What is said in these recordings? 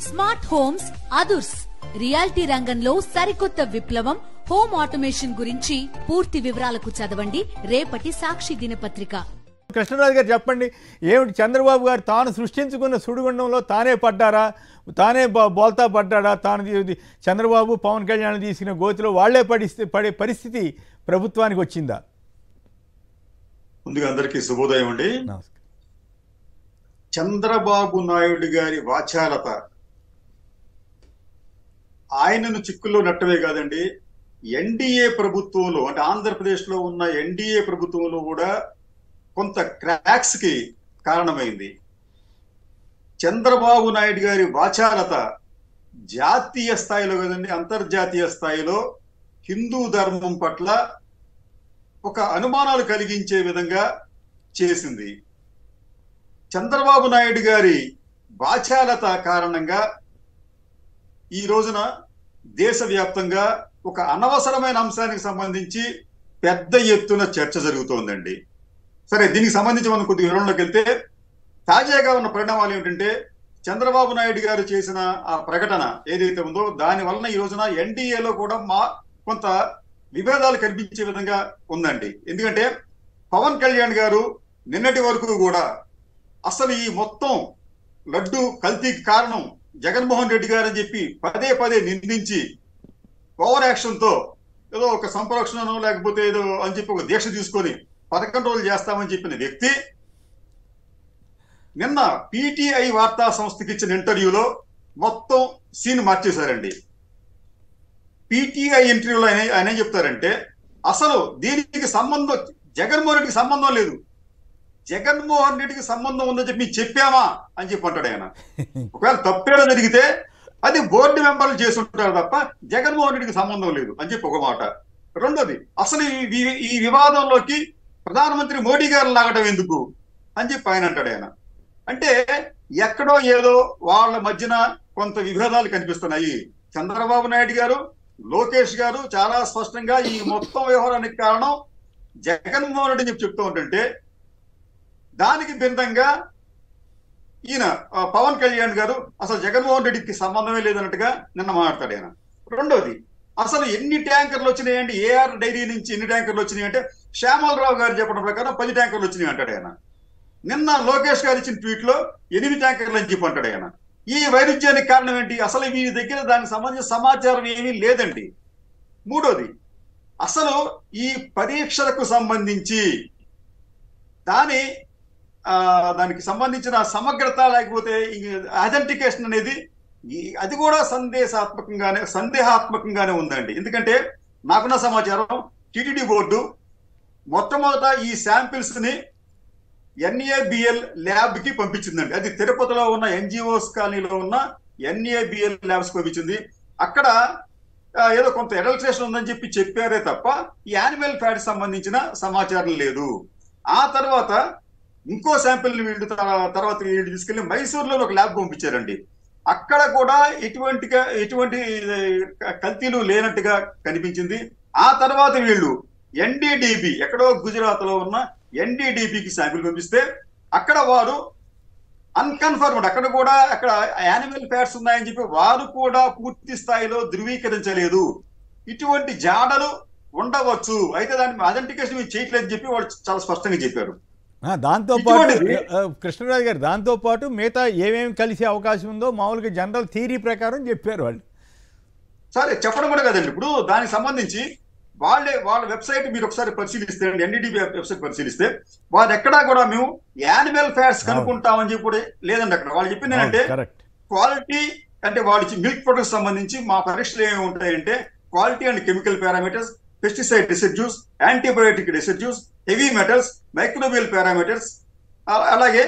Smart homes అదుర్స్ reality రంగంలో సరికొత్త విప్లవం హోమ్ ఆటోమేషన్ గురించి పూర్తి వివరాలకు చదవండి రేపటి సాక్షి దినపత్రిక. కృష్ణరాజు గారు చెప్పండి, ఏమిటి చంద్రబాబు గారు తాను సృష్టించుకున్న సుడిగుండంలో తానే పడ్డారా, తానే బోల్తా పడ్డాడా, తాను చంద్రబాబు పవన్ కళ్యాణ్ తీసుకున్న గోతిలో వాళ్లే పడే పరిస్థితి ప్రభుత్వానికి వచ్చిందా? ముందుగా అందరికీ శుభోదయం అండి. చంద్రబాబు నాయుడు గారి వాచాలత ఆయనను చిక్కుల్లో నెట్టమే కాదండి, ఎన్డీఏ ప్రభుత్వంలో అంటే ఆంధ్రప్రదేశ్ లో ఉన్న ఎన్డీఏ ప్రభుత్వంలో కూడా కొంత క్రాక్స్ కి కారణమైంది. చంద్రబాబు నాయుడు గారి వాచాలత జాతీయ స్థాయిలో కదండి, అంతర్జాతీయ స్థాయిలో హిందూ ధర్మం పట్ల ఒక అనుమానాలు కలిగించే విధంగా చేసింది. చంద్రబాబు నాయుడు గారి వాచాలత కారణంగా ఈ రోజున దేశవ్యాప్తంగా ఒక అనవసరమైన అంశానికి సంబంధించి పెద్ద ఎత్తున చర్చ జరుగుతోందండి. సరే, దీనికి సంబంధించి మనం కొద్దిగా వివరణలోకి వెళ్తే తాజాగా ఉన్న పరిణామాలు ఏమిటంటే, చంద్రబాబు నాయుడు గారు చేసిన ఆ ప్రకటన ఏదైతే ఉందో దాని వలన ఈ రోజున ఎన్డీఏలో కూడా కొంత విభేదాలు కనిపించే విధంగా ఉందండి. ఎందుకంటే పవన్ కళ్యాణ్ గారు నిన్నటి వరకు కూడా అసలు ఈ మొత్తం లడ్డు కల్తీకి కారణం జగన్మోహన్ రెడ్డి గారు అని చెప్పి పదే పదే నిందించి ఓవర్ యాక్షన్ తో ఏదో ఒక సంప్రోక్షణను లేకపోతే ఏదో అని చెప్పి ఒక దీక్ష తీసుకొని 11 రోజులు చేస్తామని చెప్పిన వ్యక్తి నిన్న పీటీఐ వార్తా సంస్థకి ఇచ్చిన ఇంటర్వ్యూలో మొత్తం సీన్ మార్చేశారండి. పీటీఐ ఇంటర్వ్యూలో ఆయన ఏం చెప్తారంటే, అసలు దీనికి సంబంధం జగన్మోహన్ రెడ్డికి సంబంధం లేదు, జగన్మోహన్ రెడ్డికి సంబంధం ఉందని చెప్పి మేము చెప్పామా అని చెప్పి అంటాడు ఆయన. ఒకవేళ తప్పేలా జరిగితే అది బోర్డు మెంబర్లు చేస్తుంటారు తప్ప జగన్మోహన్ రెడ్డికి సంబంధం లేదు అని చెప్పి ఒక మాట. రెండోది, అసలు ఈ వివాదంలోకి ప్రధానమంత్రి మోడీ గారు లాగడం ఎందుకు అని చెప్పి ఆయన అంటాడు ఆయన. అంటే ఎక్కడో ఏదో వాళ్ళ మధ్యన కొంత విభేదాలు కనిపిస్తున్నాయి. చంద్రబాబు నాయుడు గారు, లోకేష్ గారు చాలా స్పష్టంగా ఈ మొత్తం వ్యవహారానికి కారణం జగన్మోహన్ రెడ్డి అని చెప్పి చెప్తూ ఉంటుంటే, దానికి భిన్నంగా ఈయన పవన్ కళ్యాణ్ గారు అసలు జగన్మోహన్ రెడ్డికి సంబంధమే లేదన్నట్టుగా నిన్న మాట్లాడతాడు ఆయన. రెండోది, అసలు ఎన్ని ట్యాంకర్లు వచ్చినాయండి, ఏఆర్ డైరీ నుంచి ఎన్ని ట్యాంకర్లు వచ్చినాయి అంటే శ్యామలరావు గారు చెప్పడం ప్రకారం 10 ట్యాంకర్లు వచ్చినాయి అంటాడు ఆయన. నిన్న లోకేష్ గారు ఇచ్చిన ట్వీట్ లో 8 ట్యాంకర్లు అని చెప్పి అంటాడు ఆయన. ఈ వైరుధ్యానికి కారణం ఏంటి? అసలు వీరి దగ్గర దానికి సంబంధించిన సమాచారం ఏమీ లేదండి. మూడోది, అసలు ఈ పరీక్షలకు సంబంధించి దానికి సంబంధించిన సమగ్రత లేకపోతే అథెంటికేషన్ అనేది అది కూడా సందేహాత్మకంగానే ఉందండి. ఎందుకంటే నాకున్న సమాచారం టిటిడి బోర్డు మొట్టమొదట ఈ శాంపిల్స్ ని ఎన్ఏబిఎల్ ల్యాబ్ కి పంపించిందండి. అది తిరుపతిలో ఉన్న ఎన్జిఓస్ కాలనీలో ఉన్న ఎన్ఏబిఎల్ ల్యాబ్స్ పంపించింది. అక్కడ ఏదో కొంత అడల్ట్రేషన్ ఉందని చెప్పి చెప్పారే తప్ప ఈ యానిమల్ ఫ్యాట్ సంబంధించిన సమాచారం లేదు. ఆ తర్వాత ఇంకో శాంపిల్ ని వీళ్ళు తీసుకెళ్లి మైసూరులో ఒక ల్యాబ్ పంపించారండి. అక్కడ కూడా ఎటువంటి కల్తీలు లేనట్టుగా కనిపించింది. ఆ తర్వాత వీళ్ళు ఎన్డీడీబీ ఎక్కడో గుజరాత్ లో ఉన్న ఎన్డీడీబీకి శాంపిల్ పంపిస్తే అక్కడ వారు అన్కన్ఫర్మ్డ్, అక్కడ యానిమల్ ఫ్యాట్స్ ఉన్నాయని చెప్పి వారు కూడా పూర్తి స్థాయిలో ధృవీకరించలేదు. ఇటువంటి జాడలు ఉండవచ్చు, అయితే దాన్ని అథెంటికేషన్ మీరు చేయట్లేదని చెప్పి వాళ్ళు చాలా స్పష్టంగా చెప్పారు. దాంతోపాటు కృష్ణరాజు గారు దాంతోపాటు మిగతా ఏమేమి కలిసే అవకాశం ఉందో మామూలుగా జనరల్ థియరీ ప్రకారం చెప్పారు వాళ్ళు. సరే, చెప్పడం కూడా కదండి. ఇప్పుడు దానికి సంబంధించి వాళ్ళ వెబ్సైట్ మీరు ఒకసారి పరిశీలిస్తే, ఎన్డీడీబీ వెబ్సైట్ పరిశీలిస్తే వాళ్ళు ఎక్కడా కూడా మేము యానిమల్ ఫ్యాట్స్ కనుక్కుంటామని చెప్పి కూడా లేదండి. అక్కడ వాళ్ళు చెప్పింది ఏంటంటే క్వాలిటీ, అంటే వాళ్ళు మిల్క్ ప్రొడక్ట్స్ సంబంధించి మా పరీక్షలు ఏమి ఉంటాయంటే quality and chemical parameters, pesticide residues, antibiotic residues, heavy metals, microbial parameters, అలాగే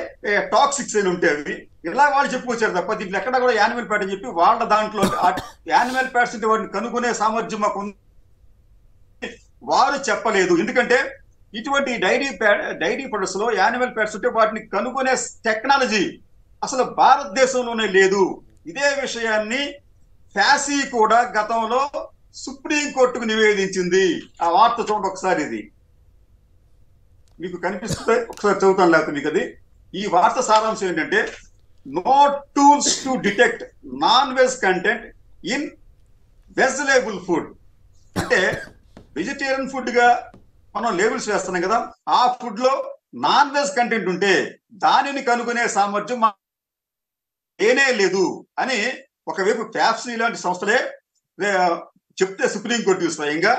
టాక్సిక్స్ అని ఉంటాయి. అవి ఇలా వాళ్ళు చెప్పుకొచ్చారు తప్ప దీంట్లో ఎక్కడ కూడా యానిమల్ ఫ్యాట్ అని చెప్పి వాళ్ళ దాంట్లో యానిమల్ ఫ్యాట్స్ అంటే వాటిని కనుక్కునే సామర్థ్యం మాకు వారు చెప్పలేదు. ఎందుకంటే ఇటువంటి డైరీ ప్రొడక్ట్స్ లో యానిమల్ ఫ్యాట్స్ ఉంటే వాటిని కనుక్కునే టెక్నాలజీ అసలు భారతదేశంలోనే లేదు. ఇదే విషయాన్ని ఫ్యాసీ కూడా గతంలో సుప్రీంకోర్టుకు నివేదించింది. ఆ వార్త చూడండి ఒకసారి, ఇది మీకు కనిపిస్తే ఒకసారి చదువుతాను, లేకపోతే మీకు అది. ఈ వార్త సారాంశం ఏంటంటే, no tools to detect non veg content in vegetable food. అంటే వెజిటేరియన్ ఫుడ్ గా మనం లేబుల్స్ వేస్తున్నాం కదా, ఆ ఫుడ్ లో నాన్ వెజ్ కంటెంట్ ఉంటే దానిని కనుగొనే సామర్థ్యం ఏనే లేదు అని ఒకవైపు ప్యాప్సీ లాంటి సంస్థలే చెప్తే సుప్రీంకోర్టు స్వయంగా,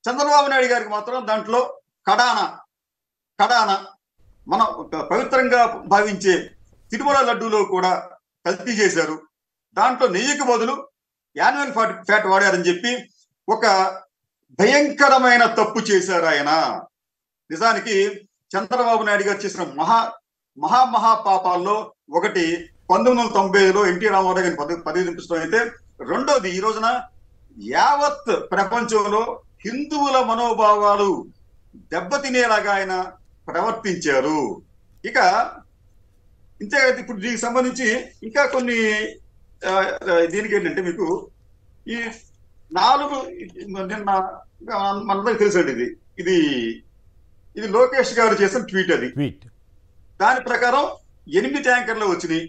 చంద్రబాబు నాయుడు గారికి మాత్రం దాంట్లో కడాన మనం పవిత్రంగా భావించే తిరుమల లడ్డూలో కూడా కల్తీ చేశారు, దాంట్లో నెయ్యికి బదులు యాన్యువల్ ఫ్యాట్ వాడారని చెప్పి ఒక భయంకరమైన తప్పు చేశారు ఆయన. నిజానికి చంద్రబాబు నాయుడు గారు చేసిన మహా పాపాల్లో ఒకటి 1990లో ఎన్టీ రామారావు గారిని పదవి దింపించడం అయితే, రెండోది ఈ రోజున యావత్ ప్రపంచంలో హిందువుల మనోభావాలు దెబ్బతినేలాగా ఆయన ప్రవర్తించారు. ఇక ఇంతే. ఇప్పుడు దీనికి సంబంధించి ఇంకా కొన్ని దీనికి ఏంటంటే, మీకు ఈ 4 నిన్న మనందరికి తెలుసండి, ఇది లోకేష్ గారు చేసిన ట్వీట్. దాని ప్రకారం 8 ట్యాంకర్లు వచ్చినాయి,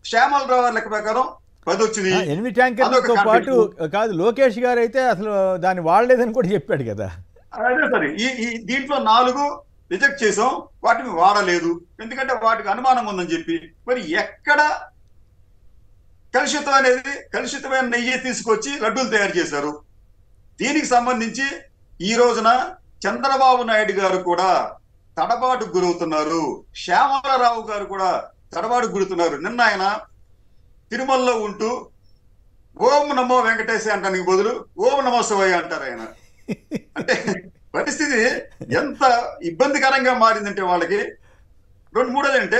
శ్యామలరావు గారి లెక్క ప్రకారం 10 వచ్చినాయి. 8 ట్యాంకర్లతో పాటు కాదు, లోకేష్ గారు అయితే అసలు దాన్ని వాడలేదని కూడా చెప్పాడు కదా. అదే సరే, ఈ దీంట్లో 4 రిజెక్ట్ చేసాం, వాటిని వాడలేదు ఎందుకంటే వాటికి అనుమానం ఉందని చెప్పి. మరి ఎక్కడ కలుషితమైన నెయ్యి తీసుకొచ్చి లడ్డూలు తయారు చేశారు? దీనికి సంబంధించి ఈ రోజున చంద్రబాబు నాయుడు గారు కూడా తడబాటుకు గురవుతున్నారు, శ్యామలరావు గారు కూడా తడబాటుకు గురవుతున్నారు. నిన్న ఆయన తిరుమలలో ఉంటూ ఓం నమో వెంకటేశ అంటానికి బదులు ఓం నమో శివయ్య అంటారు ఆయన. అంటే పరిస్థితి ఎంత ఇబ్బందికరంగా మారిందంటే వాళ్ళకి. మూడోది అంటే,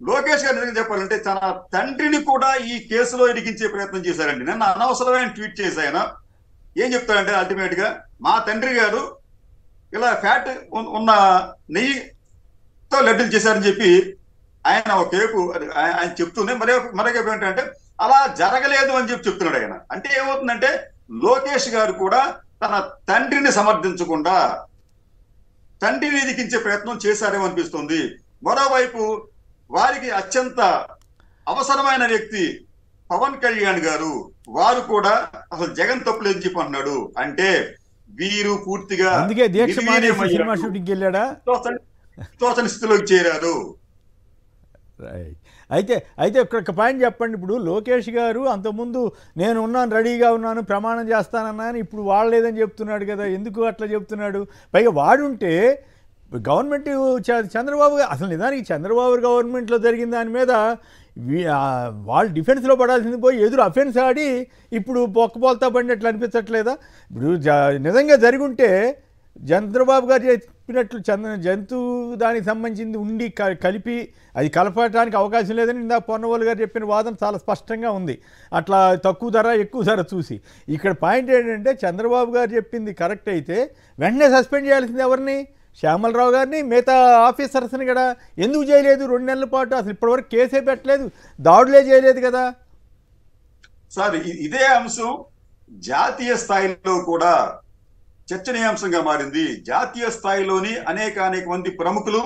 లోకేష్ గారు నిజంగా చెప్పాలంటే తన తండ్రిని కూడా ఈ కేసులో ఇరికించే ప్రయత్నం చేశారండి. నిన్న అనవసరమైన ట్వీట్ చేసి ఆయన ఏం చెప్తారంటే, అల్టిమేట్ గా మా తండ్రి గారు ఇలా ఫ్యాట్ ఉన్న నెయ్యితో లడ్డూలు చేశారని చెప్పి ఆయన ఒకవైపు ఆయన చెప్తూనే మరొకవైపు ఏంటంటే అలా జరగలేదు అని చెప్పి చెప్తున్నాడు ఆయన. అంటే ఏమవుతుందంటే, లోకేష్ గారు కూడా తన తండ్రిని సమర్థించకుండా తండ్రిని ఇరికించే ప్రయత్నం చేశారేమో అనిపిస్తుంది. మరోవైపు వారికి అత్యంత అవసరమైన వ్యక్తి పవన్ కళ్యాణ్ గారు, వారు కూడా అసలు జగన్ తప్పులేదని చెప్పి అన్నాడు. అంటే వీరు పూర్తిగా తోచని స్థితిలోకి చేరారు. అయితే ఒక పాయింట్ చెప్పండి. ఇప్పుడు లోకేష్ గారు అంతకుముందు నేను ఉన్నాను, రెడీగా ఉన్నాను, ప్రమాణం చేస్తానన్నాను, ఇప్పుడు వాడలేదని చెప్తున్నాడు కదా. ఎందుకు అట్లా చెప్తున్నాడు? పైగా వాడుంటే గవర్నమెంట్ చంద్రబాబు అసలు నిజానికి చంద్రబాబు గవర్నమెంట్లో జరిగిన దాని మీద వాళ్ళు డిఫెన్స్లో పడాల్సింది పోయి ఎదురు అఫెన్స్ ఆడి ఇప్పుడు బొక్కబోల్తా పడినట్లు అనిపించట్లేదా? ఇప్పుడు నిజంగా జరుగుంటే చంద్రబాబు గారు చెప్పినట్లు జంతువు దానికి సంబంధించింది ఉండి కలిపి అది కలపడానికి అవకాశం లేదని ఇందాక పొన్నవోలు గారు చెప్పిన వాదన చాలా స్పష్టంగా ఉంది. అట్లా తక్కువ ధర ఎక్కువ ధర చూసి. ఇక్కడ పాయింట్ ఏంటంటే, చంద్రబాబు గారు చెప్పింది కరెక్ట్ అయితే వెంటనే సస్పెండ్ చేయాల్సింది ఎవరిని? శ్యామలరావు గారిని, మిగతా ఆఫీసర్స్ని కూడా. ఎందుకు చేయలేదు 2 నెలల పాటు? అసలు ఇప్పటివరకు కేసే పెట్టలేదు, దాడులే చేయలేదు కదా సార్. ఇదే అంశం జాతీయ స్థాయిలో కూడా చర్చనీయాంశంగా మారింది. జాతీయ స్థాయిలోని అనేక మంది ప్రముఖులు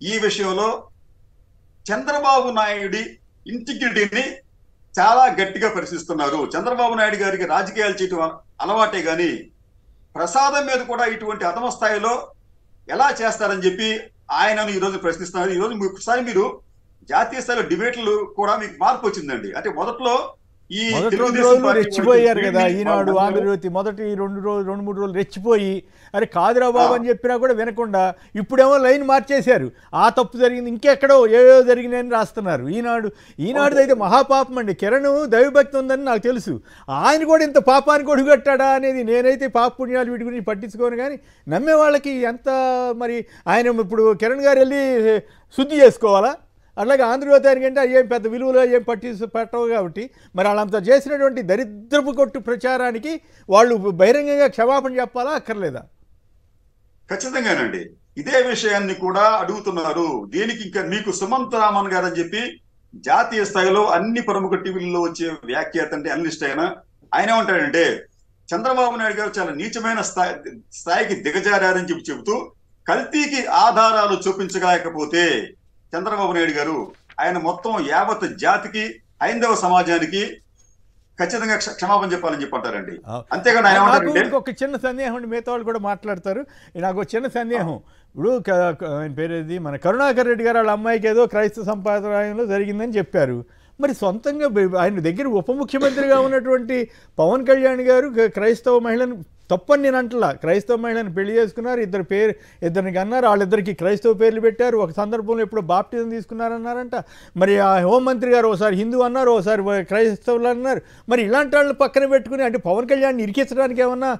ఈ విషయంలో చంద్రబాబు నాయుడి ఇంటిగ్రిటీని చాలా గట్టిగా పరిశీలిస్తున్నారు. చంద్రబాబు నాయుడు గారికి రాజకీయాలు చేయటం అలవాటే గాని ప్రసాదం మీద కూడా ఇటువంటి అధమ స్థాయిలో ఎలా చేస్తారని చెప్పి ఆయనను ఈ రోజు ప్రశ్నిస్తున్నారు. ఈ రోజు ఒకసారి మీరు జాతీయ స్థాయిలో డిబేట్లు కూడా మీకు మార్పు వచ్చిందండి. అంటే మొదట్లో రెచ్చిపోయారు కదా ఈనాడు, ఆంధ్రజ్యోతి మొదటి 2-3 రోజులు రెచ్చిపోయి అరే కాదురా బాబు అని చెప్పినా కూడా వినకుండా ఇప్పుడేమో లైన్ మార్చేశారు. ఆ తప్పు జరిగింది, ఇంకెక్కడో ఏవో జరిగినాయని రాస్తున్నారు. ఈనాడు అయితే మహాపాపం అండి. కిరణ్ దైవభక్తి ఉందని నాకు తెలుసు, ఆయన కూడా ఇంత పాపానికి ఒడిగట్టాడా అనేది నేనైతే పాప పుణ్యాలు వీటి గురించి పట్టించుకోను. కానీ నమ్మే వాళ్ళకి ఎంత మరి ఆయన ఇప్పుడు కిరణ్ గారు వెళ్ళి శుద్ధి చేసుకోవాలా? అలాగే ఆంధ్రజ్యోతి అంటే ఏం పెద్ద విలువలో ఏం పెట్టవు కాబట్టి మరి వాళ్ళంతా చేసినటువంటి దరిద్రపు కొట్టు ప్రచారానికి వాళ్ళు బహిరంగంగా క్షమాపణ చెప్పాలా అక్కర్లేదా? ఖచ్చితంగానండి. ఇదే విషయాన్ని కూడా అడుగుతున్నారు. దీనికి ఇంకా మీకు సుమంత్ రామన్ గారు అని చెప్పి జాతీయ స్థాయిలో అన్ని ప్రముఖ టీవీల్లో వచ్చే వ్యాఖ్యాత అంటే అనలిస్ట్ ఆయన ఏమంటాడంటే, చంద్రబాబు నాయుడు గారు చాలా నీచమైన స్థాయికి దిగజారని చెబుతూ కల్తీకి ఆధారాలు చూపించలేకపోతే చంద్రబాబు నాయుడు గారు ఆయన మొత్తం యావత్ జాతికి హైందవ సమాజానికి ఖచ్చితంగా క్షమాపణ చెప్పాలని చెప్పంటారండి. అంతేగాని ఆయన నాకు ఏమంటారంటే ఇంకొక చిన్న సందేహం అండి, మిగతా వాళ్ళు కూడా మాట్లాడతారు. నాకు ఒక చిన్న సందేహం. ఇప్పుడు ఆయన పేరేది మన కరుణాకర్ రెడ్డి గారు వాళ్ళ అమ్మాయికి ఏదో క్రైస్తవ సంప్రదాయంలో జరిగిందని చెప్పారు. మరి సొంతంగా ఆయన దగ్గర ఉప ముఖ్యమంత్రిగా ఉన్నటువంటి పవన్ కళ్యాణ్ గారు క్రైస్తవ మహిళను తప్పని నేను అంటలా, క్రైస్తవ మహిళను పెళ్లి చేసుకున్నారు, ఇద్దరిని అన్నారు, వాళ్ళిద్దరికి క్రైస్తవ పేర్లు పెట్టారు. ఒక సందర్భంలో ఎప్పుడో బాప్టిజం తీసుకున్నారన్నారంట. మరి ఆ హోంమంత్రి గారు ఒకసారి హిందూ అన్నారు, ఒకసారి క్రైస్తవులు అన్నారు. మరి ఇలాంటి వాళ్ళని పక్కన పెట్టుకుని అంటే పవన్ కళ్యాణ్ ఇరికించడానికి ఏమన్నా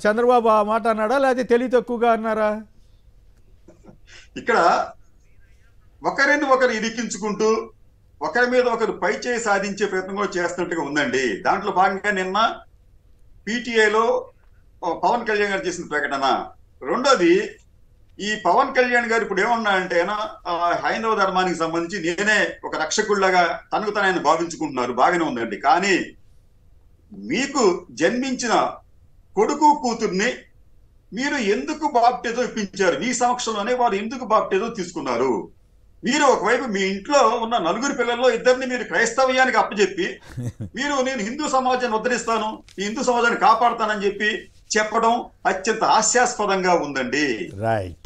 చంద్రబాబు ఆ మాట అన్నాడా, లేకపోతే తెలివి తక్కువగా అన్నారా? ఇక్కడ ఒకరిని ఒకరు ఇరికించుకుంటూ ఒకరి మీద ఒకరు పై చేయి సాధించే ప్రయత్నం కూడా చేస్తున్నట్టుగా ఉందండి. దాంట్లో భాగంగా నిన్న పీటీఐలో పవన్ కళ్యాణ్ గారు చేసిన ప్రకటన. రెండోది, ఈ పవన్ కళ్యాణ్ గారు ఇప్పుడు ఏమన్నా అంటే హైందవ ధర్మానికి సంబంధించి నేనే ఒక రక్షకుడిలాగా తనకు తన ఆయన భావించుకుంటున్నారు, బాగానే ఉందండి. కానీ మీకు జన్మించిన కొడుకు కూతుర్ని మీరు ఎందుకు బాప్టిజం ఇప్పించారు? మీ సమక్షంలోనే వారు ఎందుకు బాప్టిజం తీసుకున్నారు? మీరు ఒకవైపు మీ ఇంట్లో ఉన్న 4 పిల్లల్లో 2 మీరు క్రైస్తవ్యానికి అప్పచెప్పి మీరు నేను హిందూ సమాజాన్ని ఉద్ధరిస్తాను, ఈ హిందూ సమాజాన్ని కాపాడుతానని చెప్పి చెప్పడం అత్యంత హాస్యాస్పదంగా ఉందండి. రైట్.